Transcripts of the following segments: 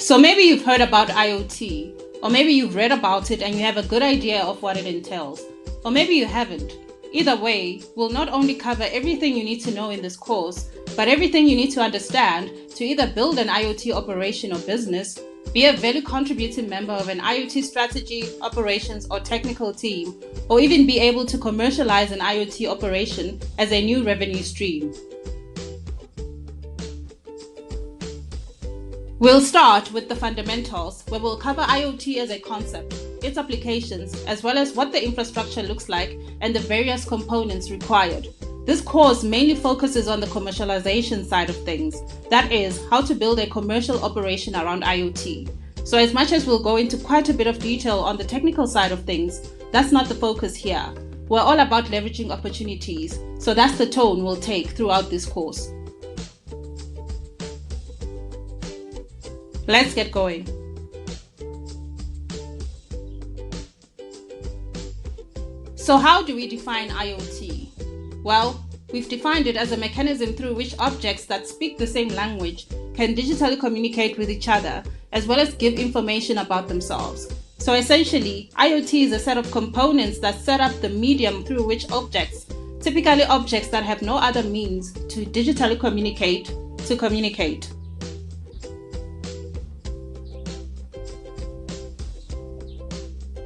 So maybe you've heard about IoT, or maybe you've read about it and you have a good idea of what it entails, or maybe you haven't. Either way, we'll not only cover everything you need to know in this course, but everything you need to understand to either build an IoT operation or business, be a value contributing member of an IoT strategy, operations, or technical team, or even be able to commercialize an IoT operation as a new revenue stream. We'll start with the fundamentals, where we'll cover IoT as a concept, its applications, as well as what the infrastructure looks like and the various components required. This course mainly focuses on the commercialization side of things, that is, how to build a commercial operation around IoT. So as much as we'll go into quite a bit of detail on the technical side of things, that's not the focus here. We're all about leveraging opportunities, so that's the tone we'll take throughout this course. Let's get going. So how do we define IoT? Well, we've defined it as a mechanism through which objects that speak the same language can digitally communicate with each other, as well as give information about themselves. So essentially, IoT is a set of components that set up the medium through which objects, typically objects that have no other means to digitally communicate, communicate.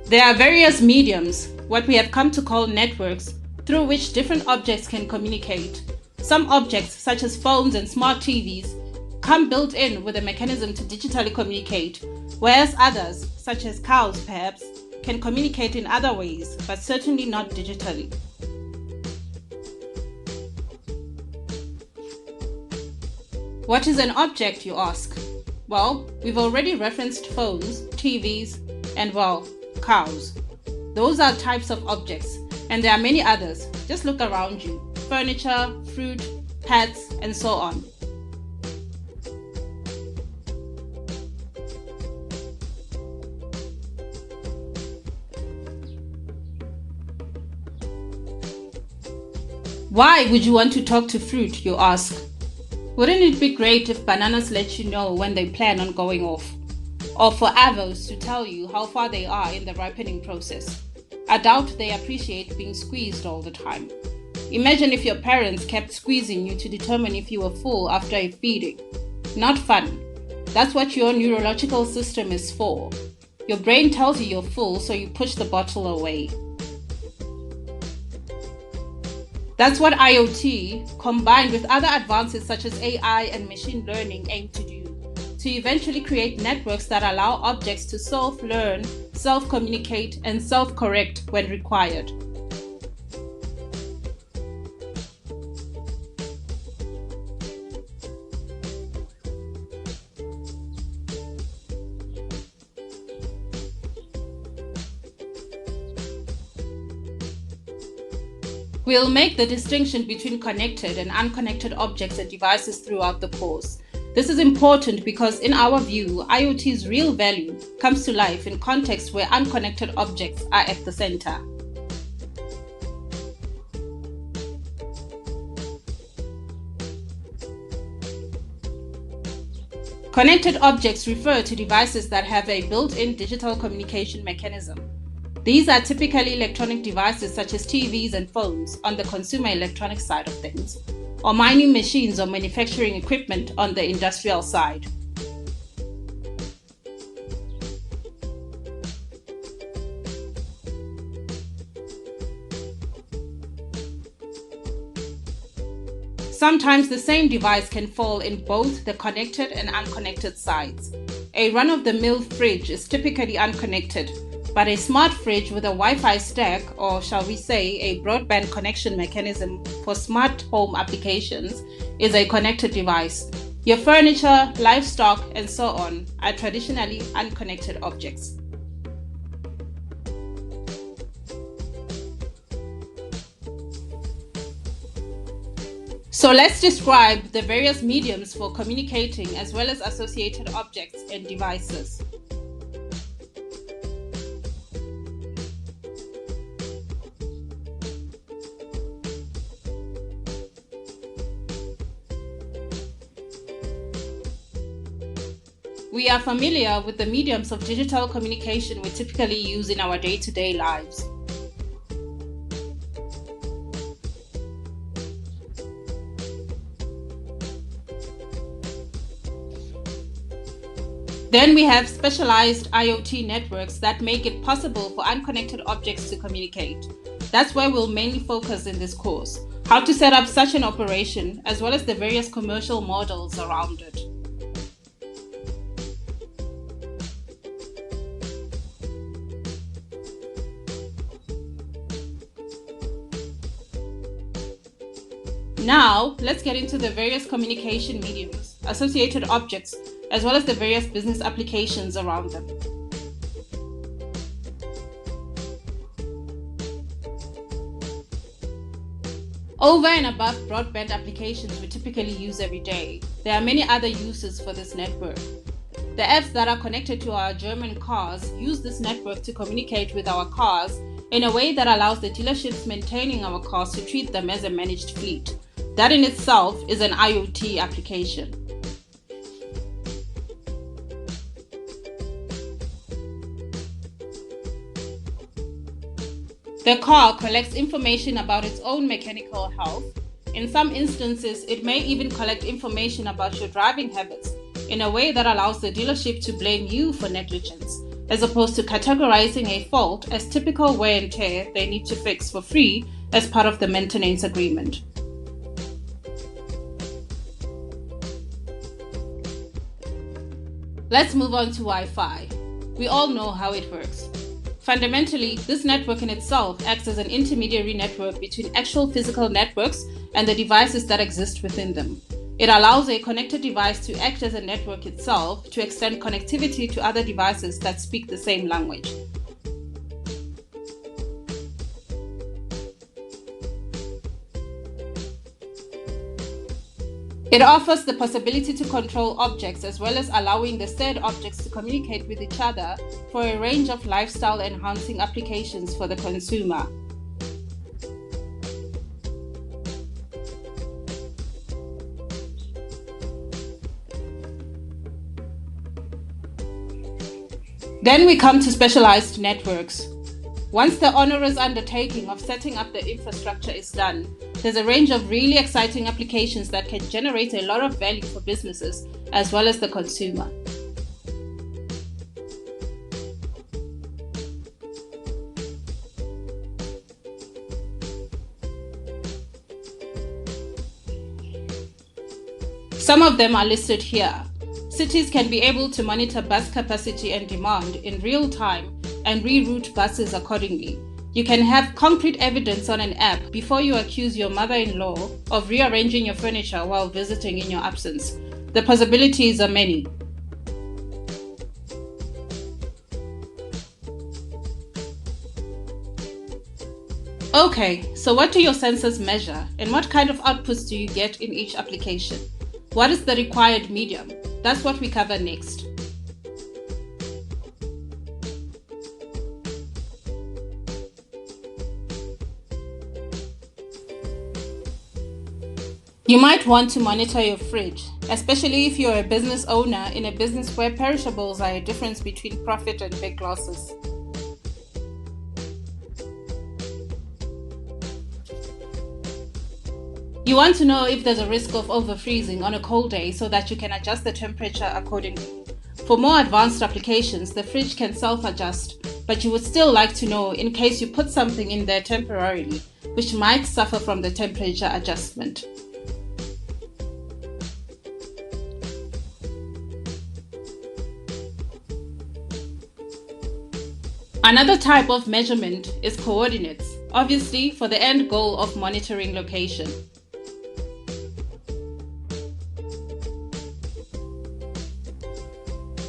There are various mediums, what we have come to call networks, through which different objects can communicate. Some objects, such as phones and smart TVs, come built in with a mechanism to digitally communicate, whereas others, such as cows perhaps, can communicate in other ways, but certainly not digitally. What is an object, you ask? Well, we've already referenced phones, TVs, and cows. Those are types of objects, and there are many others. Just look around you. Furniture, fruit, pets, and so on. Why would you want to talk to fruit, you ask? Wouldn't it be great if bananas let you know when they plan on going off? Or for avos to tell you how far they are in the ripening process? I doubt they appreciate being squeezed all the time. Imagine if your parents kept squeezing you to determine if you were full after a feeding. Not fun. That's what your neurological system is for. Your brain tells you you're full, so you push the bottle away. That's what IoT, combined with other advances such as AI and machine learning, aim to do. To eventually create networks that allow objects to self-learn, self-communicate, and self-correct when required. We'll make the distinction between connected and unconnected objects and devices throughout the course. This is important because in our view, IoT's real value comes to life in contexts where unconnected objects are at the center. Connected objects refer to devices that have a built-in digital communication mechanism. These are typically electronic devices such as TVs and phones on the consumer electronics side of things, or mining machines or manufacturing equipment on the industrial side. Sometimes the same device can fall in both the connected and unconnected sides. A run-of-the-mill fridge is typically unconnected, but a smart fridge with a Wi-Fi stack, or shall we say a broadband connection mechanism for smart home applications, is a connected device. Your furniture, livestock, and so on are traditionally unconnected objects. So let's describe the various mediums for communicating as well as associated objects and devices. We are familiar with the mediums of digital communication we typically use in our day-to-day lives. Then we have specialized IoT networks that make it possible for unconnected objects to communicate. That's where we'll mainly focus in this course, how to set up such an operation, as well as the various commercial models around it. Now, let's get into the various communication mediums, associated objects, as well as the various business applications around them. Over and above broadband applications we typically use every day, there are many other uses for this network. The apps that are connected to our German cars use this network to communicate with our cars in a way that allows the dealerships maintaining our cars to treat them as a managed fleet. That in itself is an IoT application. The car collects information about its own mechanical health. In some instances, it may even collect information about your driving habits in a way that allows the dealership to blame you for negligence, as opposed to categorizing a fault as typical wear and tear they need to fix for free as part of the maintenance agreement. Let's move on to Wi-Fi. We all know how it works. Fundamentally, this network in itself acts as an intermediary network between actual physical networks and the devices that exist within them. It allows a connected device to act as a network itself to extend connectivity to other devices that speak the same language. It offers the possibility to control objects as well as allowing the said objects to communicate with each other for a range of lifestyle-enhancing applications for the consumer. Then we come to specialized networks. Once the onerous undertaking of setting up the infrastructure is done, there's a range of really exciting applications that can generate a lot of value for businesses as well as the consumer. Some of them are listed here. Cities can be able to monitor bus capacity and demand in real time and reroute buses accordingly. You can have concrete evidence on an app before you accuse your mother-in-law of rearranging your furniture while visiting in your absence. The possibilities are many. Okay, so what do your sensors measure and what kind of outputs do you get in each application? What is the required medium? That's what we cover next. You might want to monitor your fridge, especially if you're a business owner in a business where perishables are a difference between profit and big losses. You want to know if there's a risk of overfreezing on a cold day so that you can adjust the temperature accordingly. For more advanced applications, the fridge can self-adjust, but you would still like to know in case you put something in there temporarily, which might suffer from the temperature adjustment. Another type of measurement is coordinates, obviously for the end goal of monitoring location.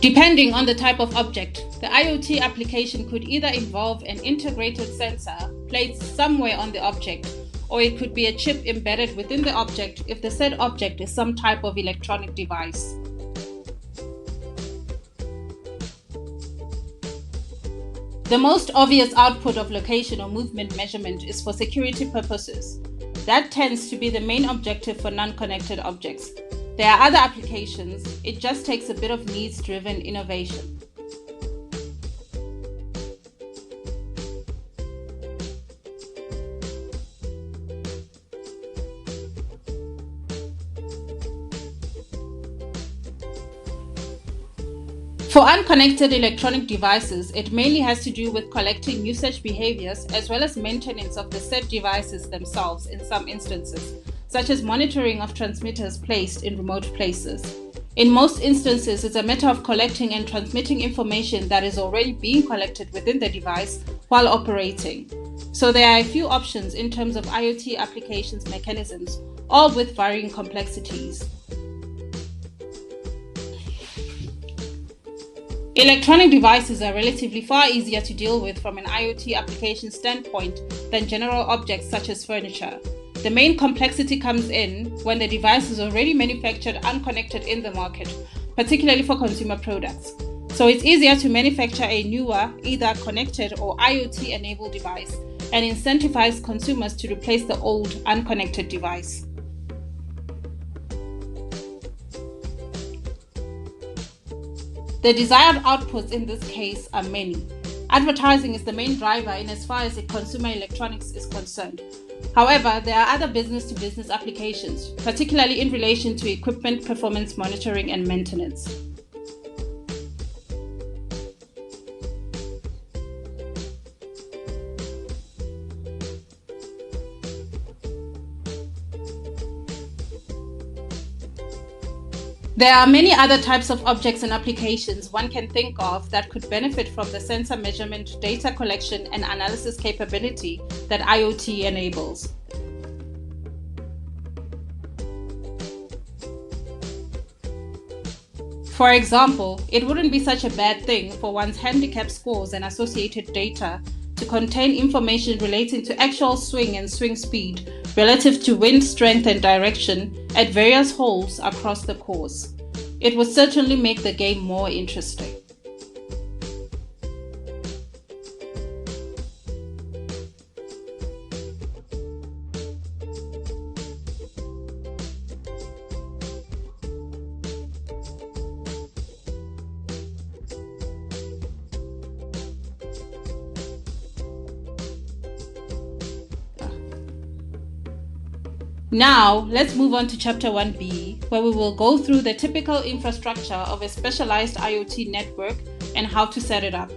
Depending on the type of object, the IoT application could either involve an integrated sensor placed somewhere on the object, or it could be a chip embedded within the object if the said object is some type of electronic device. The most obvious output of location or movement measurement is for security purposes. That tends to be the main objective for non-connected objects. There are other applications, it just takes a bit of needs-driven innovation. For unconnected electronic devices, it mainly has to do with collecting usage behaviors as well as maintenance of the said devices themselves in some instances, such as monitoring of transmitters placed in remote places. In most instances, it's a matter of collecting and transmitting information that is already being collected within the device while operating. So there are a few options in terms of IoT applications mechanisms, all with varying complexities. Electronic devices are relatively far easier to deal with from an IoT application standpoint than general objects such as furniture. The main complexity comes in when the device is already manufactured unconnected in the market, particularly for consumer products. So it's easier to manufacture a newer, either connected or IoT-enabled device and incentivize consumers to replace the old, unconnected device. The desired outputs in this case are many. Advertising is the main driver in as far as consumer electronics is concerned. However, there are other business-to-business applications, particularly in relation to equipment performance monitoring and maintenance. There are many other types of objects and applications one can think of that could benefit from the sensor measurement, data collection, and analysis capability that IoT enables. For example, it wouldn't be such a bad thing for one's handicap scores and associated data to contain information relating to actual swing and swing speed relative to wind strength and direction at various holes across the course. It would certainly make the game more interesting. Now, let's move on to Chapter 1b, where we will go through the typical infrastructure of a specialized IoT network and how to set it up.